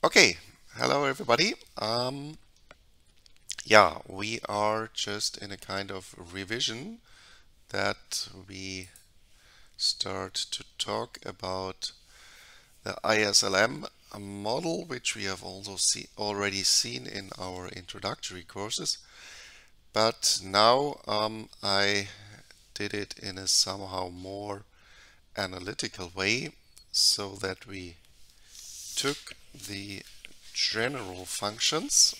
Okay, hello everybody. Yeah, we are just in a kind of revision that we start to talk about the ISLM model, which we have also already seen in our introductory courses. But now I did it in a somehow more analytical way so that we took the general functions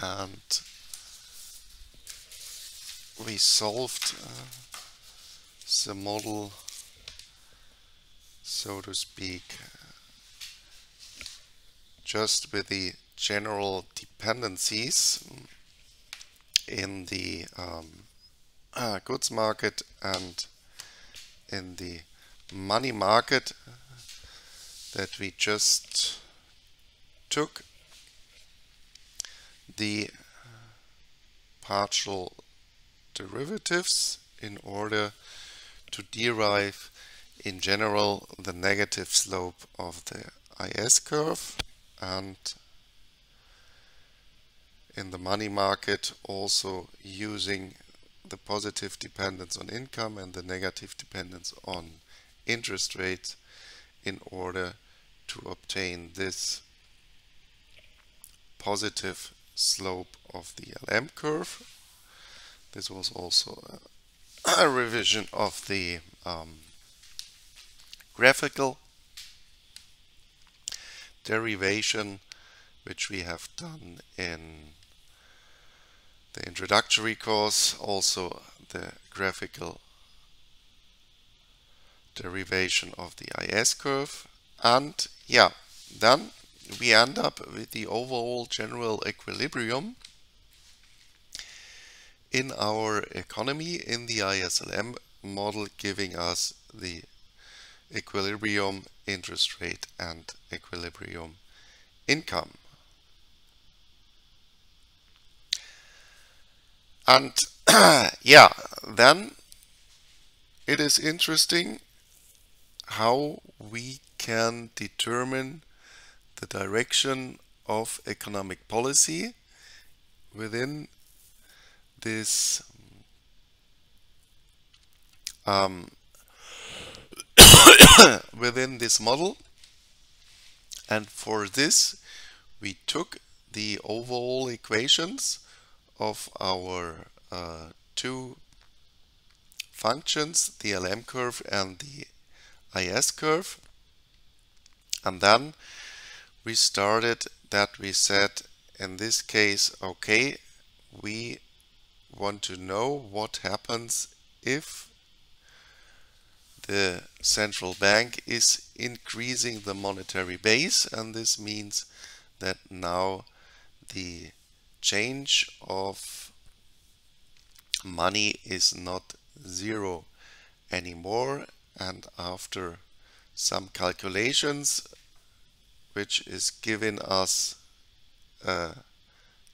and we solved the model, so to speak, just with the general dependencies in the goods market and in the money market that we just took the partial derivatives in order to derive in general the negative slope of the IS curve, and in the money market also using the positive dependence on income and the negative dependence on interest rates in order to obtain this positive slope of the LM curve. This was also a revision of the graphical derivation, which we have done in the introductory course, also the graphical derivation of the IS curve. And yeah, then we end up with the overall general equilibrium in our economy in the ISLM model, giving us the equilibrium interest rate and equilibrium income. And yeah, then it is interesting how we can determine the direction of economic policy within this within this model. And for this we took the overall equations of our two functions, the LM curve and the IS curve, and then we started that we said in this case, okay, we want to know what happens if the central bank is increasing the monetary base, and this means that now the change of money is not zero anymore, and after some calculations, which is giving us a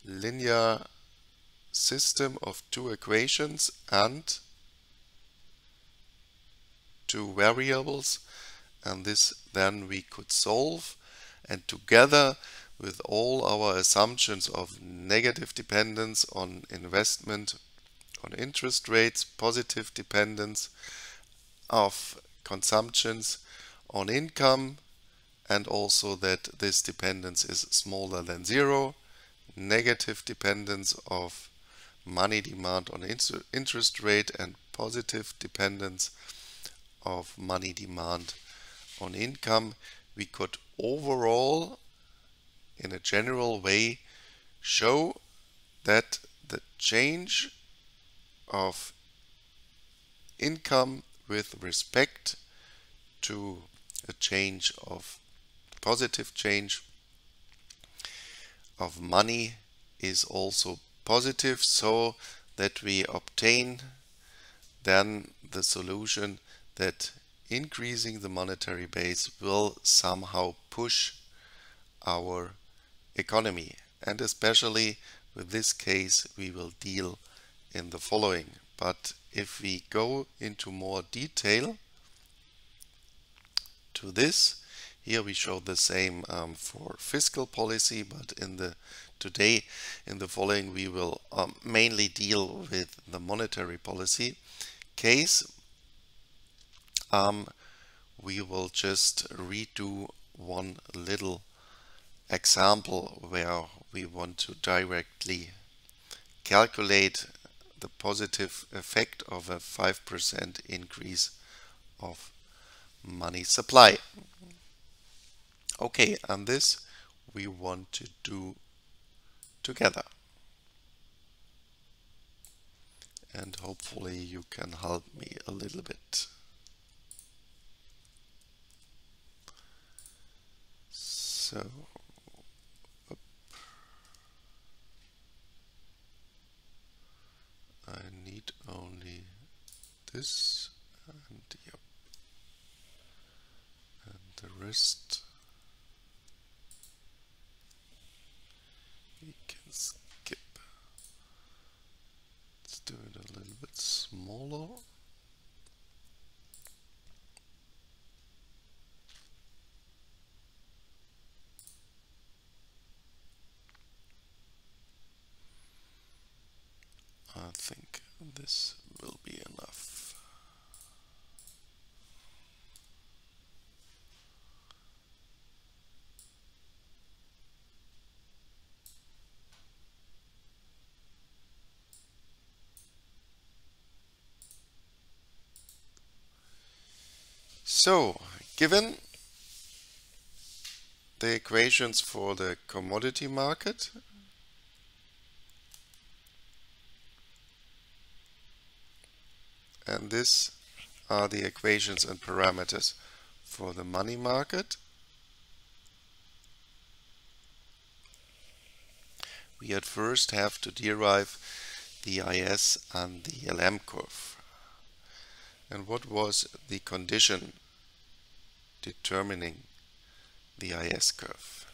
linear system of two equations and two variables, and this then we could solve, and together with all our assumptions of negative dependence on investment, on interest rates, positive dependence of consumptions on income, and also that this dependence is smaller than zero, negative dependence of money demand on interest rate, and positive dependence of money demand on income, we could overall, in a general way, show that the change of income with respect to a change of positive change of money is also positive, so that we obtain then the solution that increasing the monetary base will somehow push our economy. And especially with this case we will deal in the following. But if we go into more detail to this, Here we show the same for fiscal policy, but today in the following we will mainly deal with the monetary policy case. We will just redo one little example where we want to directly calculate the positive effect of a 5% increase of money supply. Okay, and this we want to do together. And hopefully you can help me a little bit. So, I need only this and yep, and the rest we can skip. Let's do it a little bit smaller. I think this will be enough. So, given the equations for the commodity market, and this are the equations and parameters for the money market, we at first have to derive the IS and the LM curve. And what was the condition determining the IS curve?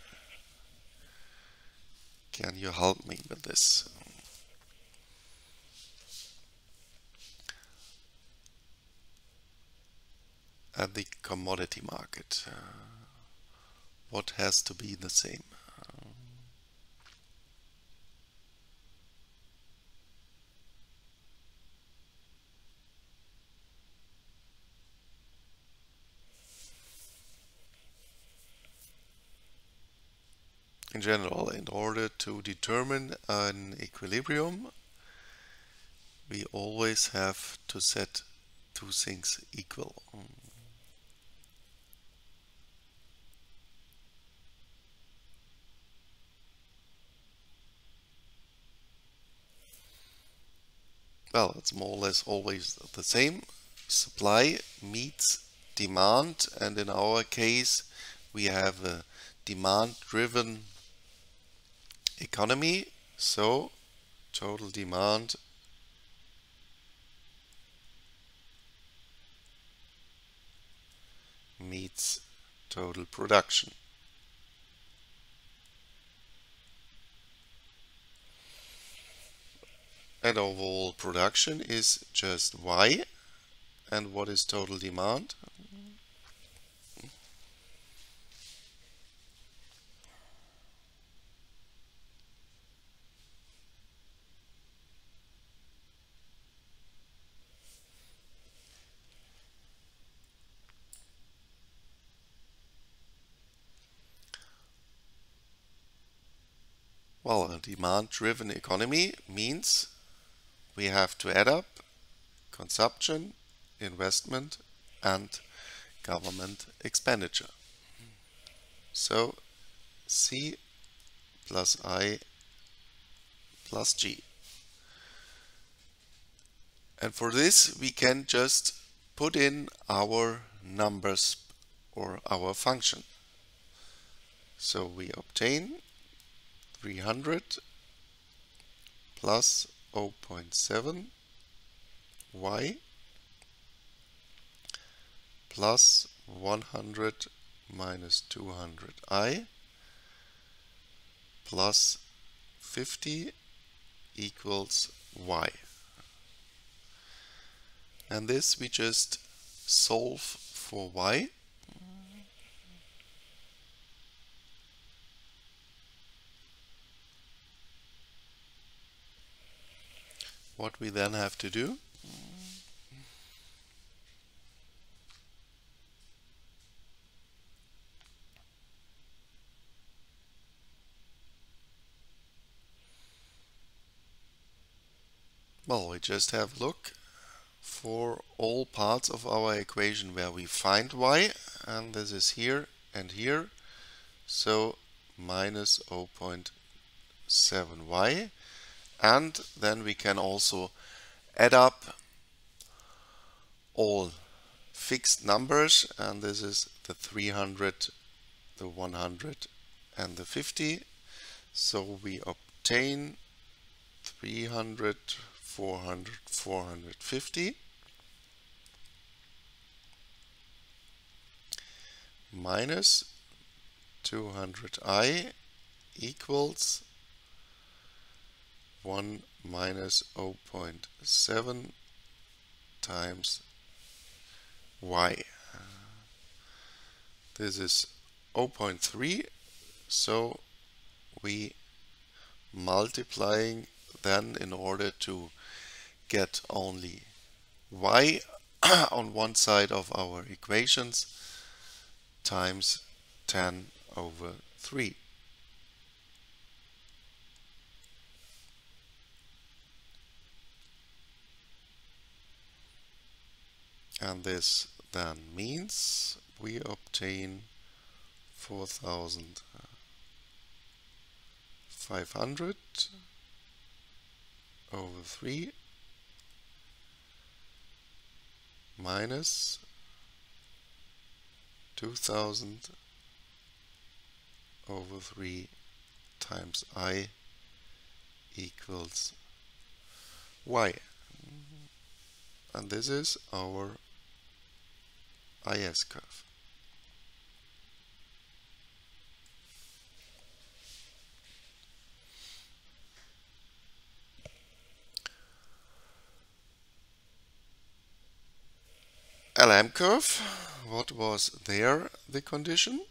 Can you help me with this? At the commodity market, what has to be the same? In general, in order to determine an equilibrium, we always have to set two things equal. Well, it's more or less always the same. Supply meets demand, and in our case we have a demand-driven economy, so total demand meets total production. And overall production is just Y. And what is total demand? Well, a demand-driven economy means we have to add up consumption, investment, and government expenditure. So C plus I plus G. And for this we can just put in our numbers or our function. So we obtain 300 plus 0.7 y plus 100 minus 200 I plus 50 equals y. And this we just solve for y. what we then have to do, well, we just have a look for all parts of our equation where we find y, and this is here and here, so minus 0.7y, and then we can also add up all fixed numbers, and this is the 300, the 100 and the 50, so we obtain 300, 400, 450 minus 200i equals 1 minus 0.7 times y. This is 0.3, so we multiplying then in order to get only y on one side of our equations times 10 over 3. And this then means we obtain 4,500 over 3 minus 2,000 over 3 times I equals y. And this is our IS curve. LM curve, what was there the condition?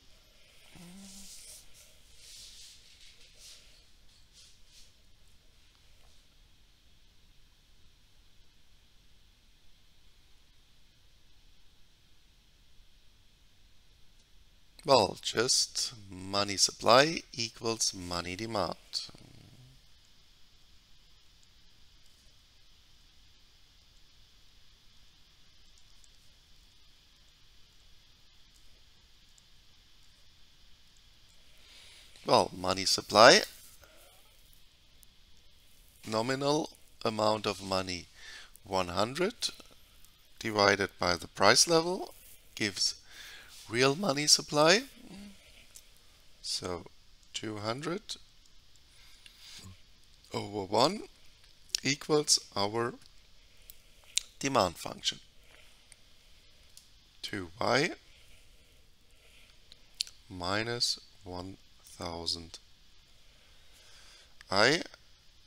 Well, just money supply equals money demand. Well, money supply, nominal amount of money 100 divided by the price level gives real money supply. So 200 over 1 equals our demand function. 2y minus 1000 I,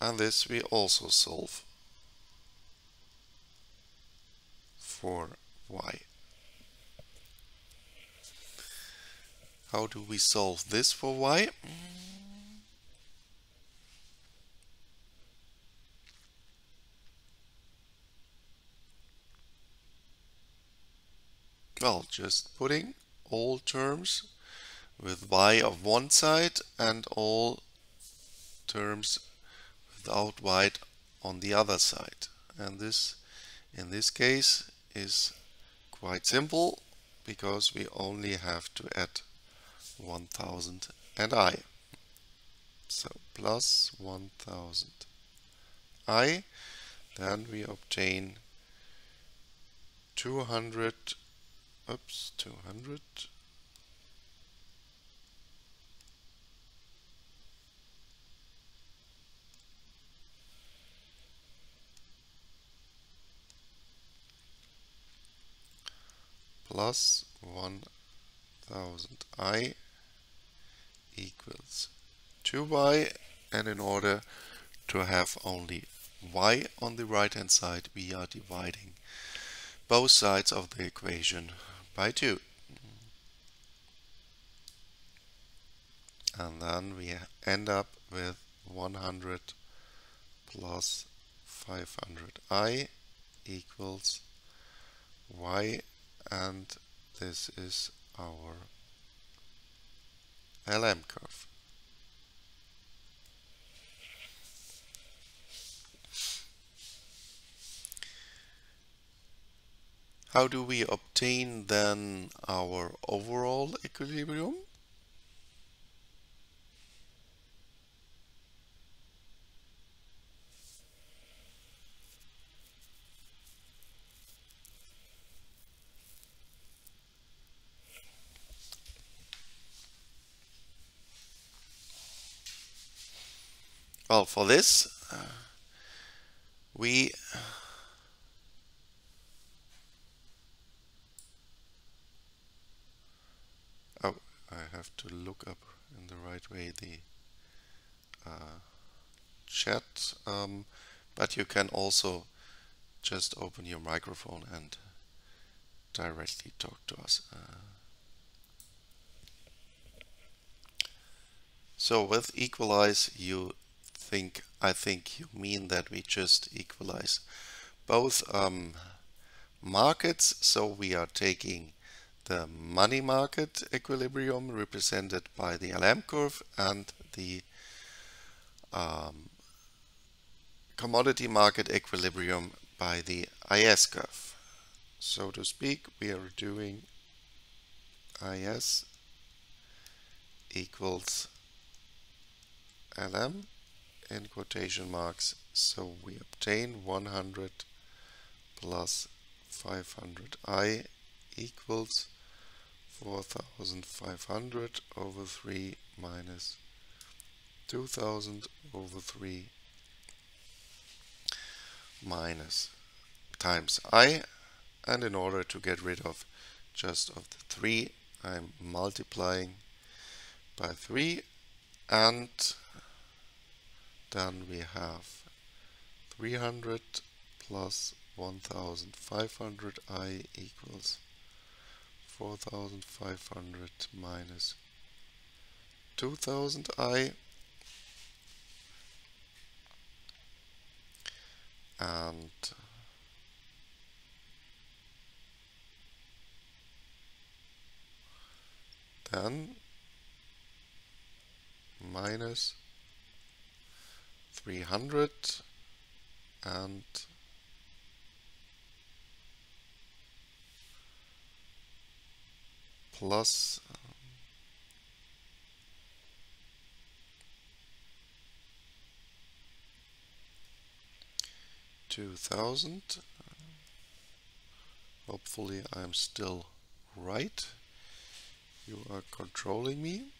and this we also solve for y. How do we solve this for y? Well, just putting all terms with y of one side and all terms without y on the other side. And this, in this case, is quite simple because we only have to add 1000 and I. So plus 1000 I, then we obtain 200, 200 plus 1000 I equals 2y, and in order to have only y on the right hand side, we are dividing both sides of the equation by 2. And then we end up with 100 plus 500i equals y, and this is our LM curve. How do we obtain then our overall equilibrium? Well, for this, we oh, I have to look up in the right way the chat, but you can also just open your microphone and directly talk to us. So with equalize, I think you mean that we just equalize both markets. So we are taking the money market equilibrium represented by the LM curve and the commodity market equilibrium by the IS curve. So to speak, we are doing IS equals LM in quotation marks. So we obtain 100 plus 500i equals 4500 over 3 minus 2000 over 3 minus times I, and in order to get rid of just of the 3, I'm multiplying by 3, and then we have 300 plus 1500i equals 4500 minus 2000i, and then minus 300 and plus 2000. Hopefully I'm still right. You are controlling me.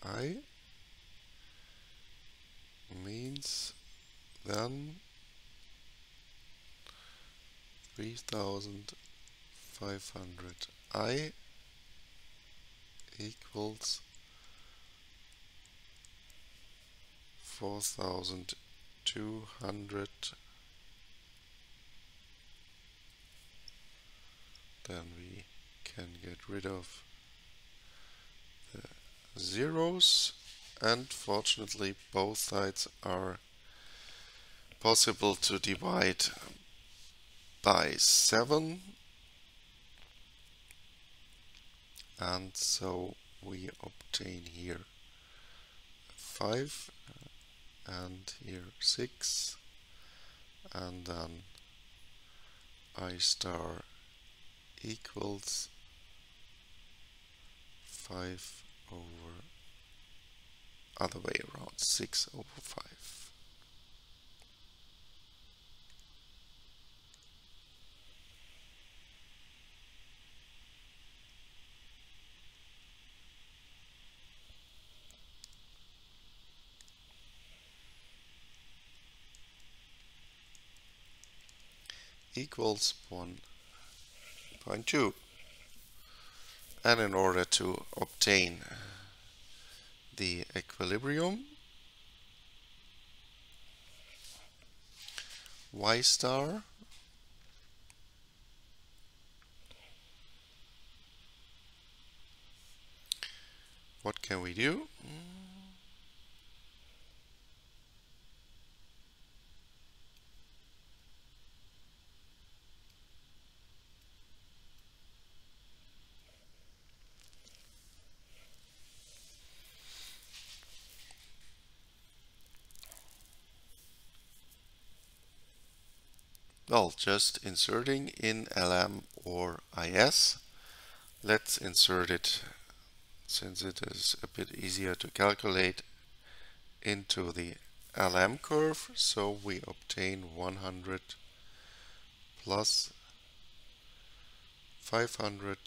I means then 3500 I equals 4200. Then we can get rid of the zeros, and fortunately both sides are possible to divide by 7, and so we obtain here 5 and here 6, and then I star equals 5 over, other way around, 6 over 5. Equals 1.2. And in order to obtain the equilibrium, y star what can we do? Well, just inserting in LM or IS. Let's insert it, since it is a bit easier to calculate, into the LM curve. So we obtain 100 plus 500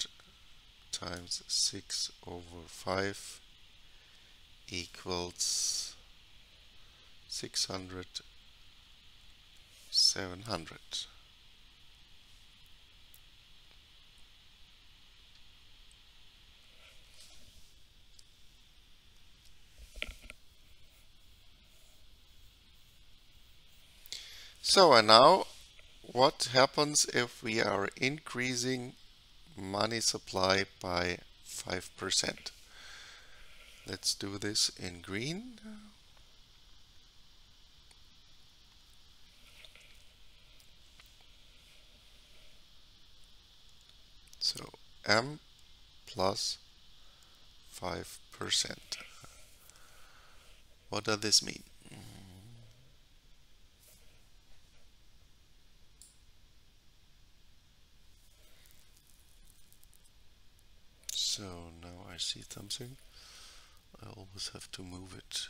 times 6 over 5 equals 600, 700. So, and now what happens if we are increasing money supply by 5%? Let's do this in green. So M plus 5%. What does this mean? So now I see something. I always have to move it.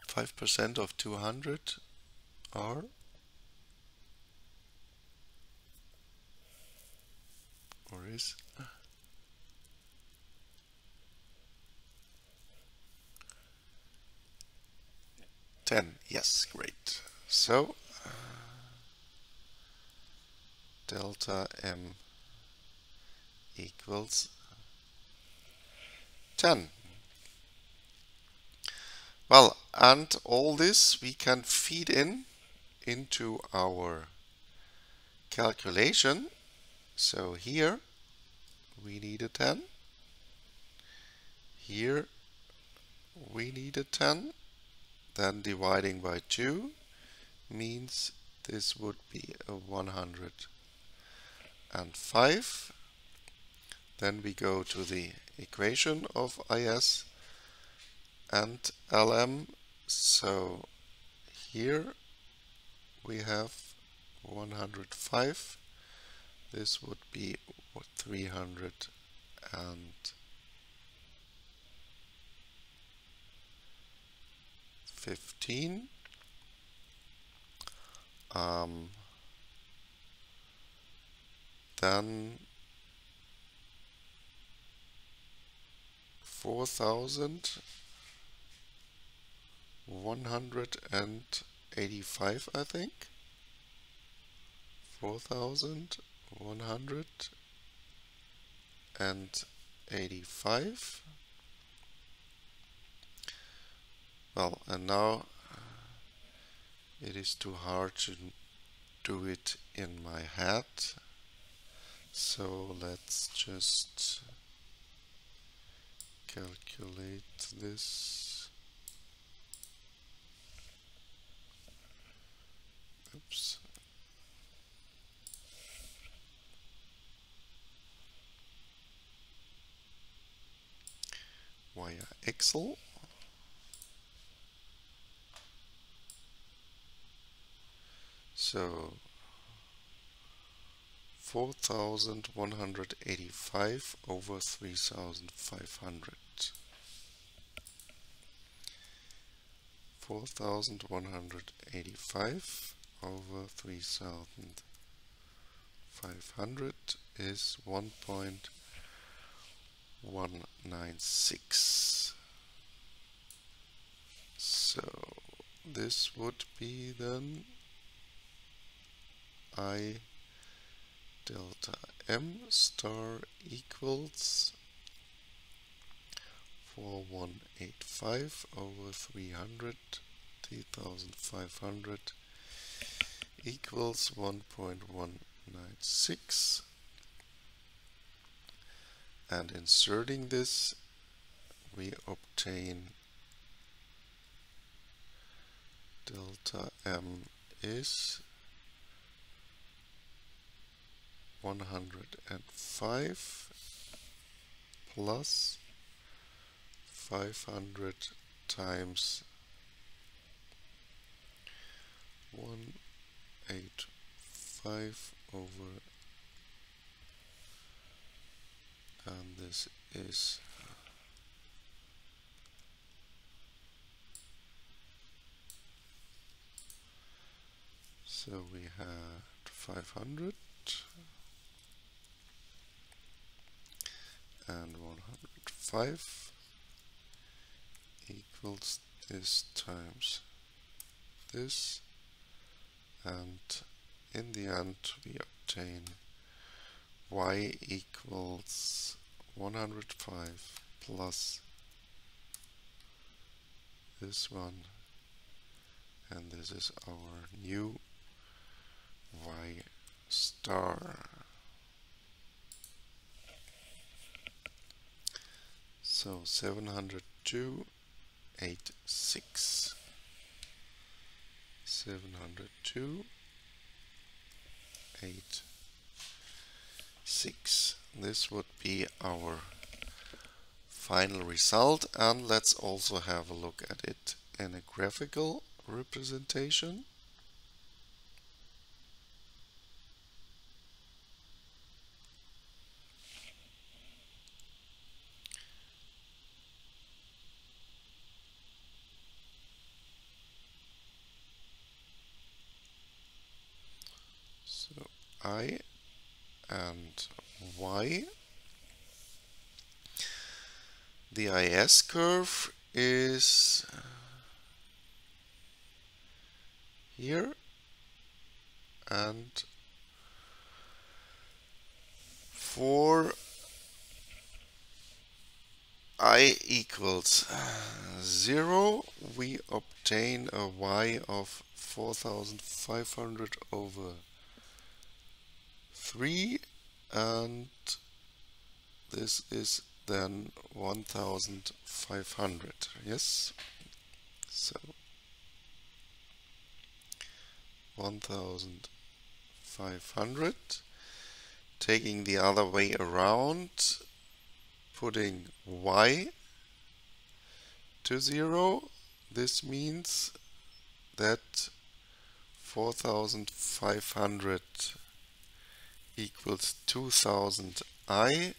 5% of 200 are, or is, 10. Yes, great. So delta M equals 10. Well, and all this we can feed into our calculation. So here we need a 10. Here we need a 10. Then dividing by 2 means this would be a 105. Then we go to the equation of IS and LM. So here we have 105. This would be 315. Then 4,185, I think. 4,185. Well, and now it is too hard to do it in my head. So let's just calculate this. Oops. Via Excel. So 4,185 over 3,500. 4,185 over 3,500 is 1.196. So this would be then I delta M star equals 4185 over 3,500 equals 1.196. And inserting this, we obtain delta M is 105 plus 500 times 185 over, and this is so we had 500 and 105 equals this times this, and in the end we obtain y equals 105 plus this one, and this is our new y star. So 702.86. 702.86. This would be our final result, and let's also have a look at it in a graphical representation. So I and y. The IS curve is here, and for I equals 0, we obtain a y of 4500 over 3, and this is then 1500. Yes, so 1500. Taking the other way around, putting y to 0, this means that 4500 equals 2000 I.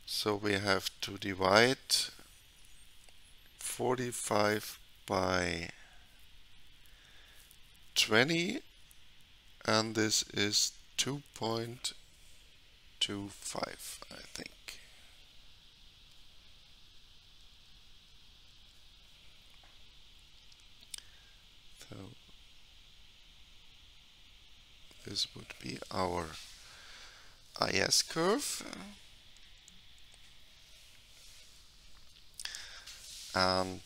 So we have to divide 45 by 20, and this is 2.25, I think. So this would be our IS curve. And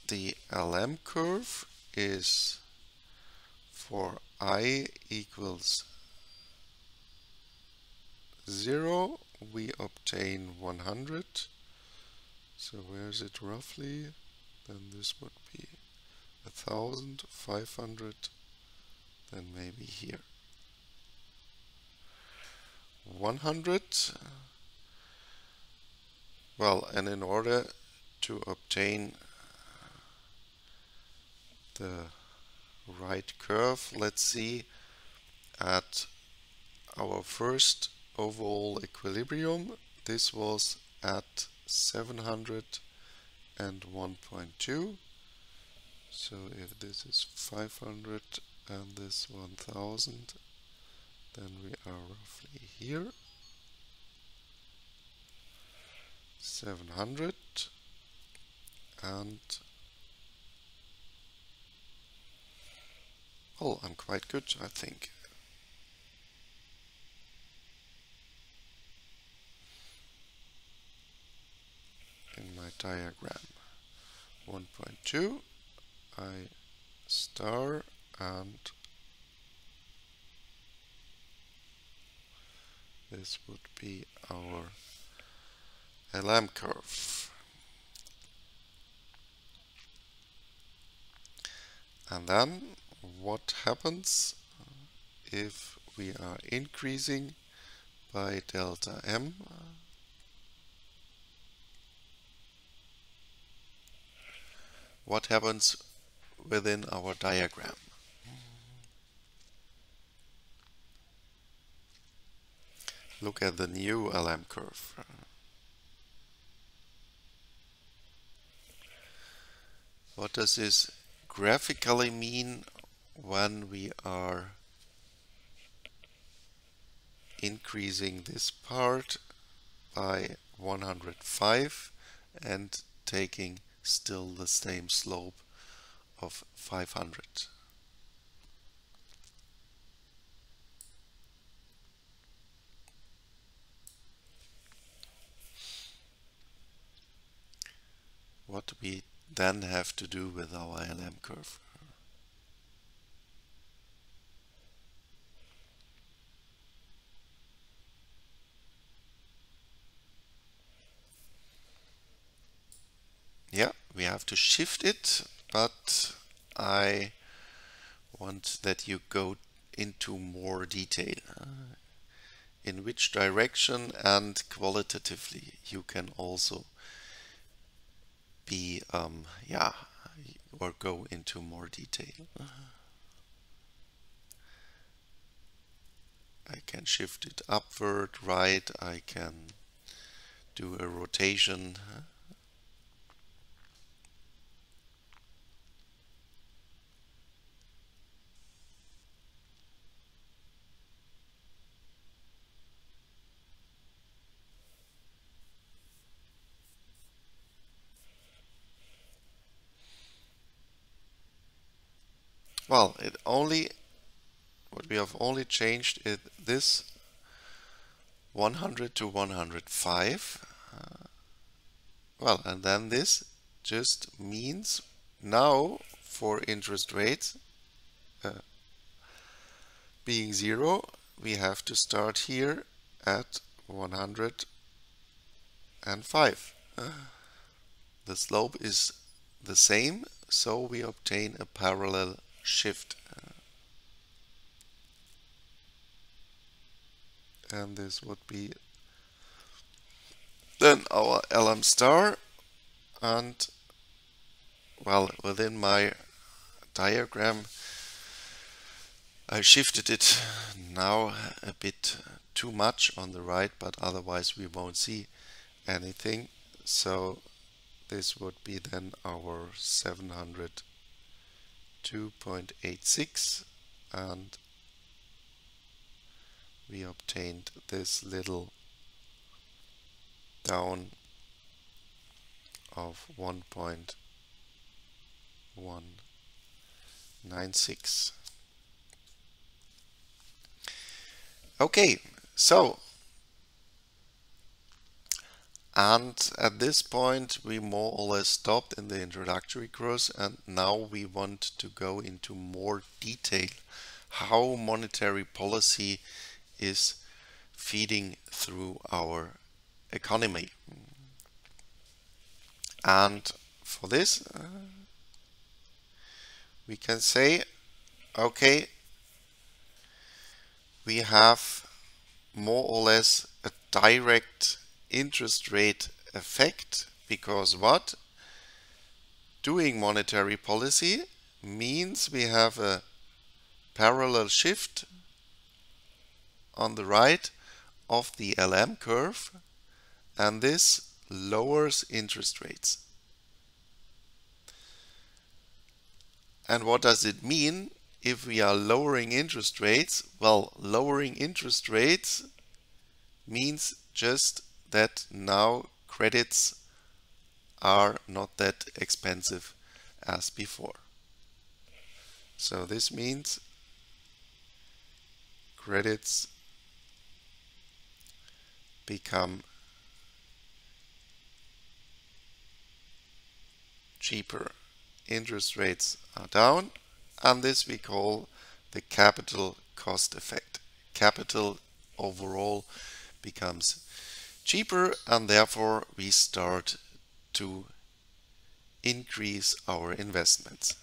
the LM curve is for I equals 0, we obtain 100. So where is it roughly? Then this would be 1500, then maybe here. 100. Well, and in order to obtain the right curve, let's see at our first overall equilibrium. This was at 700 and 1.2. So if this is 500 and this 1000, then we are roughly here. 700 and well, I'm quite good, I think. In my diagram, 1.2, I star, and this would be our LM curve. And then what happens if we are increasing by delta M. What happens within our diagram? Look at the new LM curve. What does this graphically mean when we are increasing this part by 105 and taking still the same slope of 500? What we then have to do with our LM curve? Yeah, we have to shift it, but I want that you go into more detail. In which direction and qualitatively you can also be, yeah, or go into more detail. I can shift it upward, right, I can do a rotation. Well, what we have only changed is this 100 to 105. Well, and then this just means now for interest rates being 0, we have to start here at 105. The slope is the same, so we obtain a parallel shift. And this would be then our LM star. And well, within my diagram I shifted it now a bit too much on the right, but otherwise we won't see anything. So this would be then our 702.86, and we obtained this little down of 1.196. Okay, so and at this point we more or less stopped in the introductory course, and now we want to go into more detail how monetary policy is feeding through our economy. And for this we can say, okay, we have more or less a direct interest rate effect, because what? Doing monetary policy means we have a parallel shift on the right of the LM curve, and this lowers interest rates. And what does it mean if we are lowering interest rates? Well, lowering interest rates means just that now credits are not that expensive as before. So this means credits become cheaper, interest rates are down, and this we call the capital cost effect. Capital overall becomes cheaper, and therefore we start to increase our investments.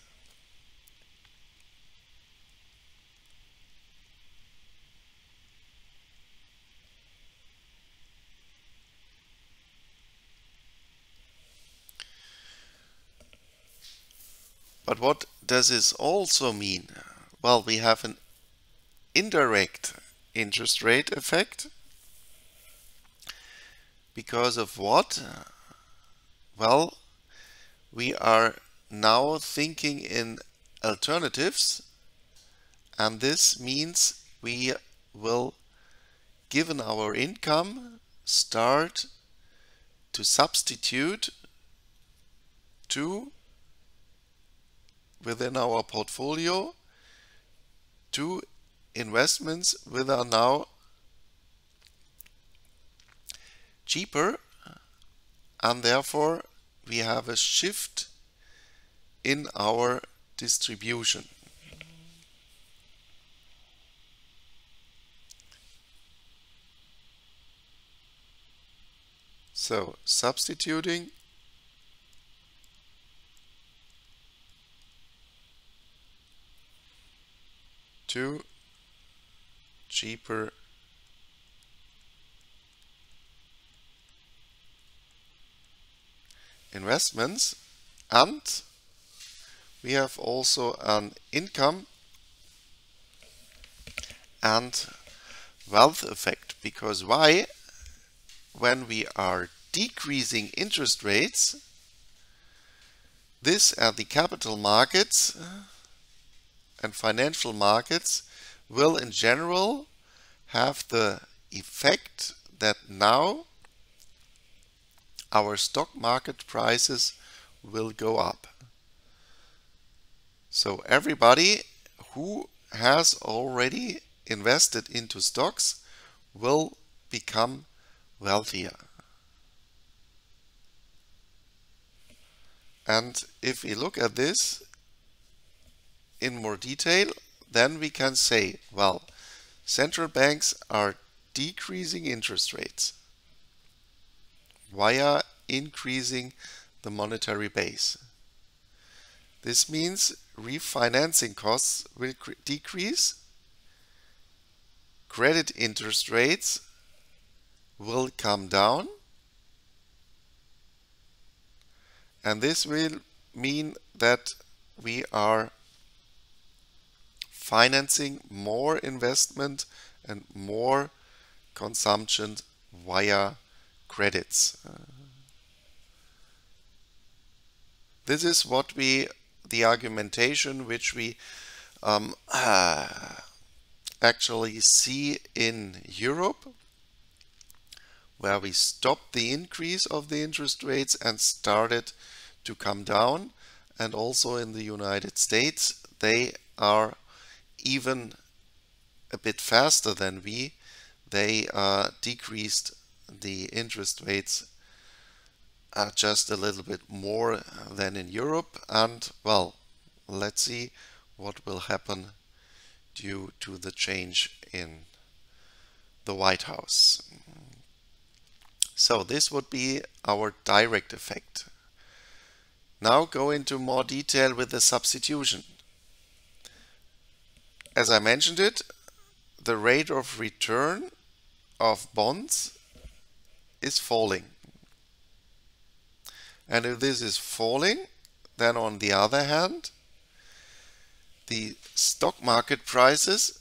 But what does this also mean? Well, we have an indirect interest rate effect. Because of what? Well, we are now thinking in alternatives, and this means we will, given our income, start to substitute to within our portfolio to investments which are now cheaper, and therefore we have a shift in our distribution. So substituting to cheaper investments, and we have also an income and wealth effect. Because why? When we are decreasing interest rates, this at the capital markets and financial markets will in general have the effect that now our stock market prices will go up. So everybody who has already invested into stocks will become wealthier. And if we look at this in more detail, then we can say, well, central banks are decreasing interest rates via increasing the monetary base. This means refinancing costs will decrease, credit interest rates will come down, and this will mean that we are financing more investment and more consumption via credits. This is what the argumentation which we actually see in Europe, where we stopped the increase of the interest rates and started to come down, and also in the United States they are even a bit faster than we. They decreased the interest rates just a little bit more than in Europe, and well, let's see what will happen due to the change in the White House. So this would be our direct effect. Now go into more detail with the substitution. As I mentioned it, the rate of return of bonds is falling. And if this is falling, then on the other hand, the stock market prices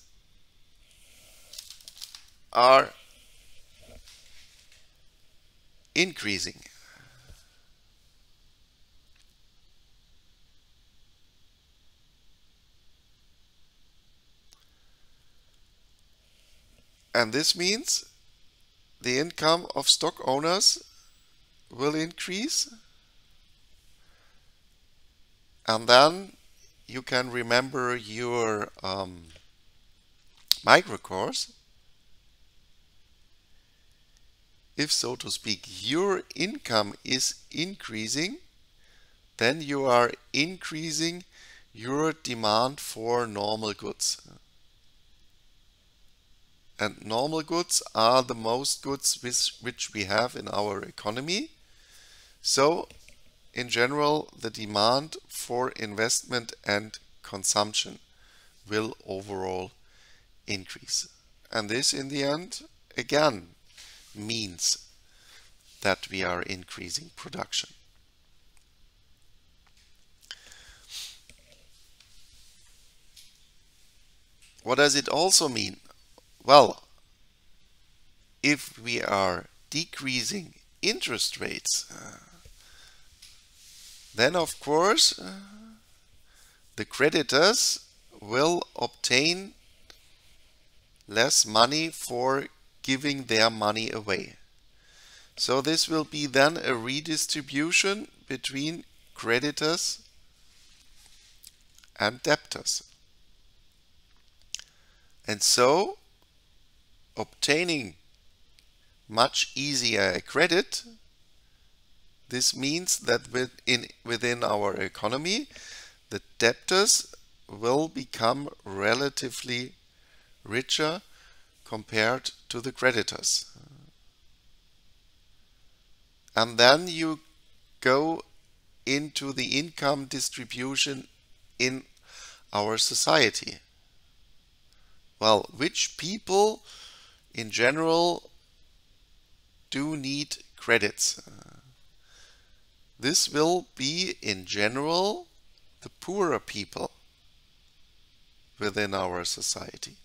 are increasing. And this means the income of stock owners will increase. And then you can remember your micro course. If, so to speak, your income is increasing, then you are increasing your demand for normal goods. And normal goods are the most goods which we have in our economy. So, in general, the demand for investment and consumption will overall increase. And this, in the end, again, means that we are increasing production. what does it also mean? Well, if we are decreasing interest rates, then of course the creditors will obtain less money for giving their money away. So this will be then a redistribution between creditors and debtors. And so obtaining much easier a credit, this means that within our economy, the debtors will become relatively richer compared to the creditors. And then you go into the income distribution in our society. Well, which people in general do need credits? This will be in general the poorer people within our society.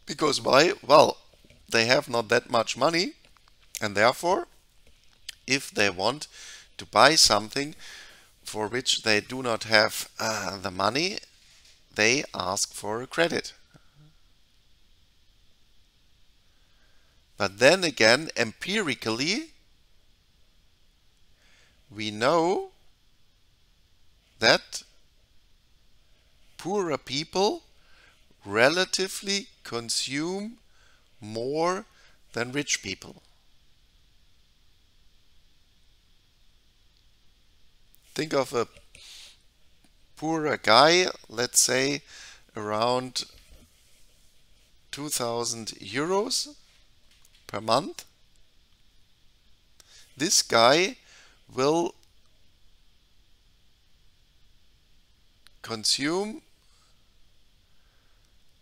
Because why? Well, they have not that much money, and therefore, if they want to buy something for which they do not have the money, they ask for a credit. But then again, empirically, we know that poorer people relatively consume more than rich people. Think of a poorer guy, let's say around 2,000 euros per month. This guy will consume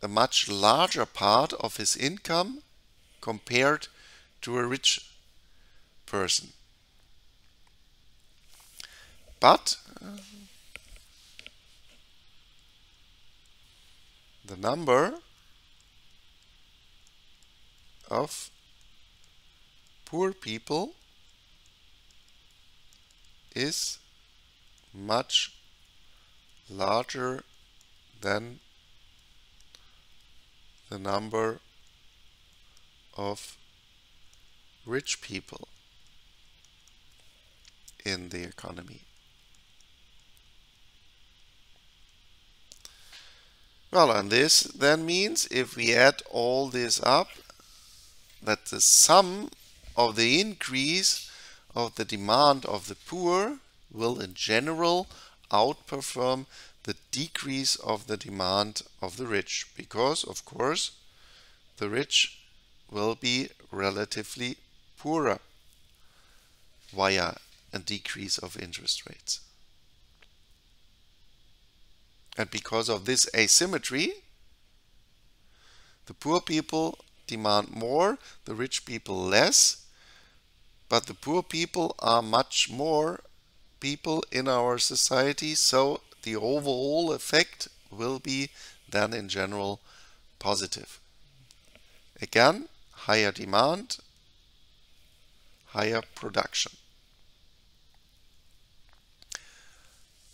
a much larger part of his income compared to a rich person. But the number of poor people is much larger than the number of rich people in the economy. Well, and this then means if we add all this up, that the sum of the increase of the demand of the poor will in general outperform the decrease of the demand of the rich, because of course the rich will be relatively poorer via a decrease of interest rates. And because of this asymmetry, the poor people demand more, the rich people less, but the poor people are much more people in our society, so the overall effect will be then in general positive. Again, higher demand, higher production.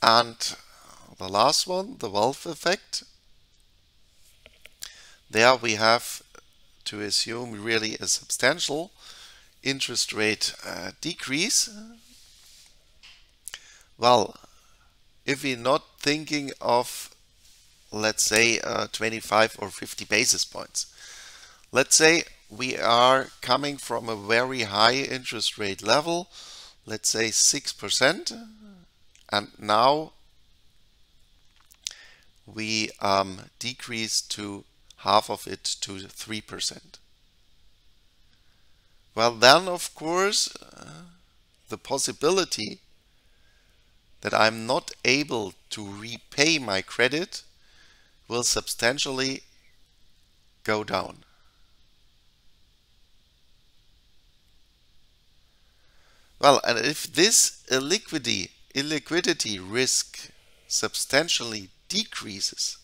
And the last one, the wealth effect. There we have to assume really a substantial interest rate decrease. Well, if we're not thinking of, let's say, 25 or 50 basis points, let's say we are coming from a very high interest rate level, let's say 6%, and now we decrease to half of it to 3%. Well, then of course the possibility that I'm not able to repay my credit will substantially go down. Well, and if this illiquidity risk substantially decreases,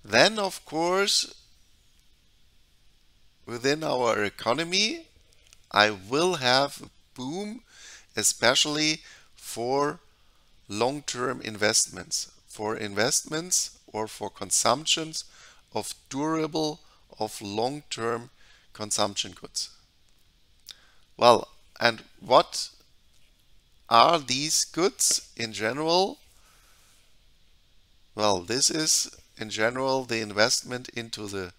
then of course within our economy I will have a boom, especially for long-term investments, or for consumptions of durable, of long-term consumption goods. Well, and what are these goods in general? Well, this is in general the investment into the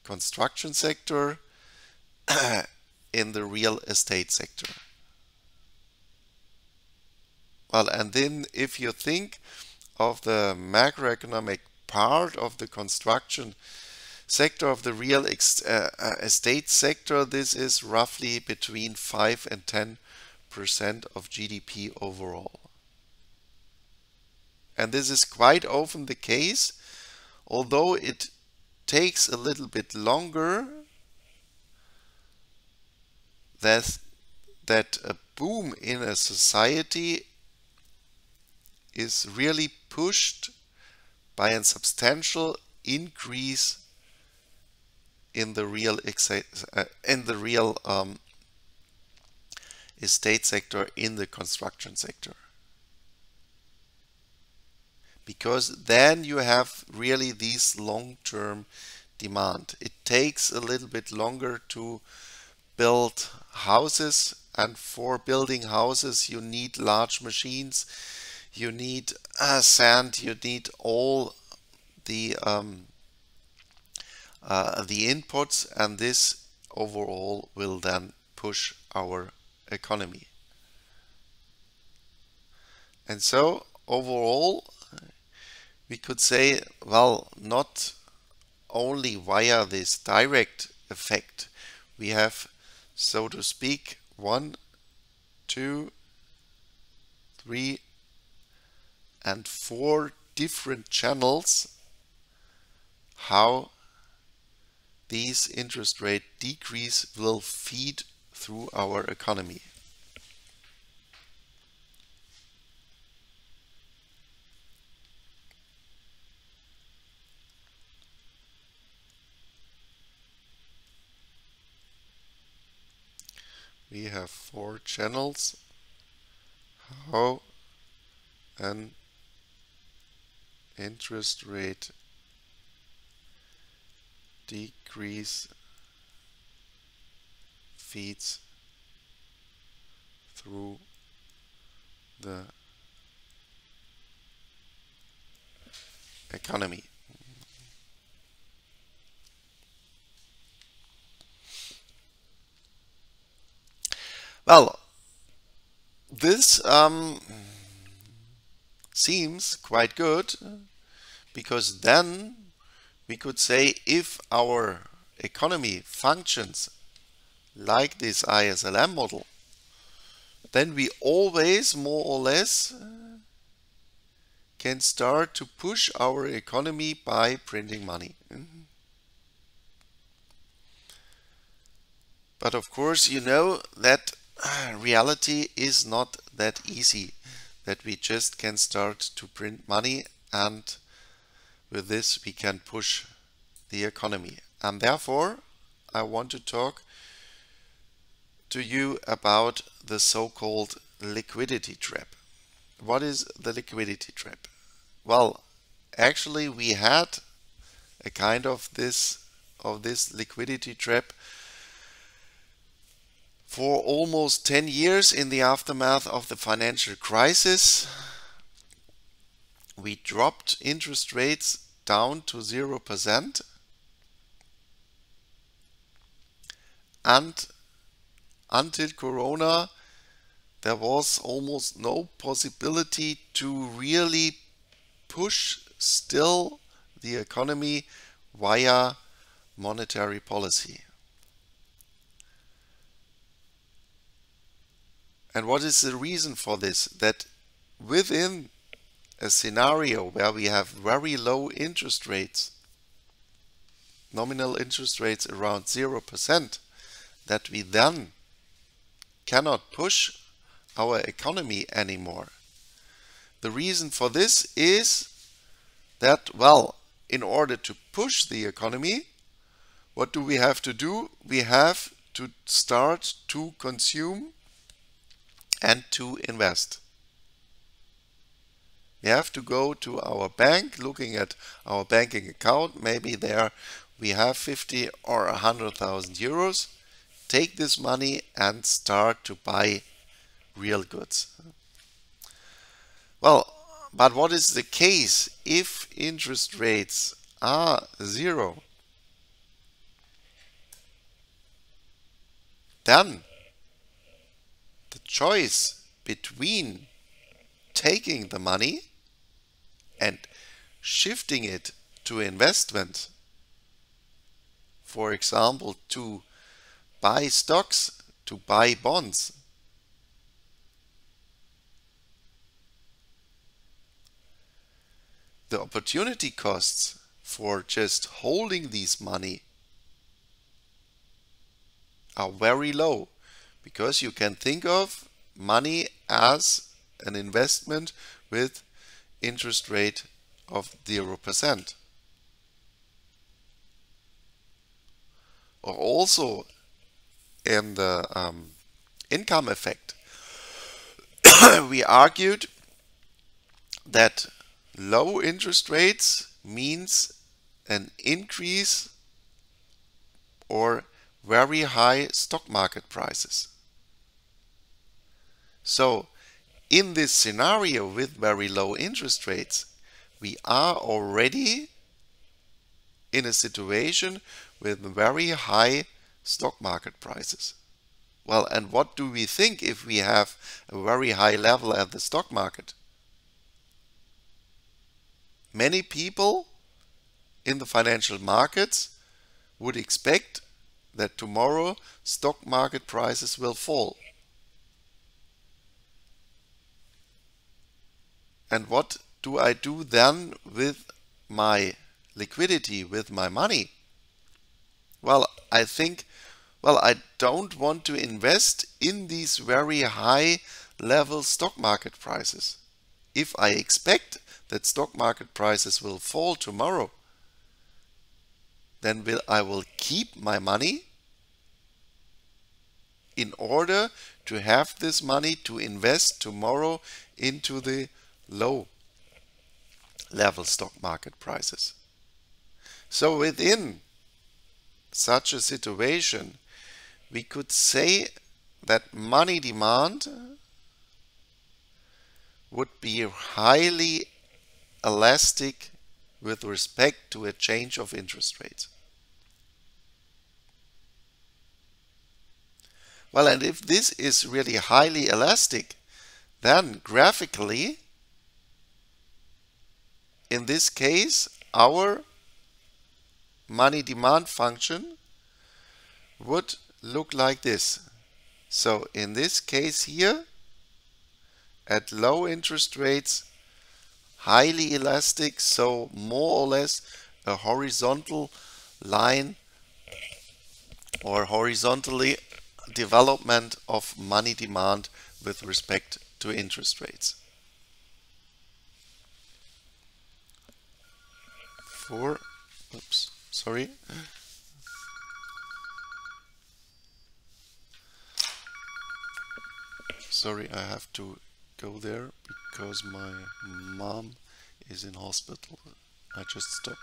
construction sector, in the real estate sector. Well, and then if you think of the macroeconomic part of the construction sector, of the real estate sector, this is roughly between 5 and 10% of GDP overall. And this is quite often the case, although it takes a little bit longer that a boom in a society is really pushed by a substantial increase in the real estate sector, in the construction sector. Because then you have really these long-term demand. It takes a little bit longer to build houses, and for building houses you need large machines, you need sand, you need all the inputs, and this overall will then push our economy. And so overall we could say, well, not only via this direct effect, we have, so to speak, 1, 2, 3 and 4 different channels how these interest rate decrease will feed through our economy. We have 4 channels how an interest rate decrease feeds through the economy. Well, this seems quite good, because then we could say if our economy functions like this ISLM model, then we always more or less can start to push our economy by printing money. But of course, you know that reality is not that easy, that we just can start to print money and with this we can push the economy. And therefore I want to talk to you about the so-called liquidity trap. What is the liquidity trap? Well, actually we had a kind of this liquidity trap for almost 10 years in the aftermath of the financial crisis. We dropped interest rates down to 0%, and until Corona there was almost no possibility to really push still the economy via monetary policy. And what is the reason for this? That within a scenario where we have very low interest rates, nominal interest rates around 0%, that we then cannot push our economy anymore. The reason for this is that, well, in order to push the economy, what do we have to do? We have to start to consume and to invest. We have to go to our bank, looking at our banking account. Maybe there we have 50 or 100,000 euros. Take this money and start to buy real goods. Well, but what is the case if interest rates are zero? Then the choice between taking the money and shifting it to investment, for example, to buy stocks, to buy bonds, the opportunity costs for just holding these money are very low, because you can think of money as an investment with interest rate of 0%. Or also in the income effect, we argued that low interest rates means an increase or very high stock market prices. So in this scenario with very low interest rates, we are already in a situation with very high stock market prices. Well, and what do we think if we have a very high level at the stock market? Many people in the financial markets would expect that tomorrow stock market prices will fall. And what do I do then with my liquidity, with my money? Well, I think, I don't want to invest in these very high level stock market prices. If I expect that stock market prices will fall tomorrow, then I will keep my money in order to have this money to invest tomorrow into the low level stock market prices. So within such a situation, we could say that money demand would be highly elastic with respect to a change of interest rates. Well, and if this is really highly elastic, then graphically, in this case, our money demand function would look like this. So in this case here, at low interest rates, highly elastic, so more or less a horizontal line or horizontally development of money demand with respect to interest rates. Sorry. Sorry, I have to go there because my mom is in hospital. I just stopped.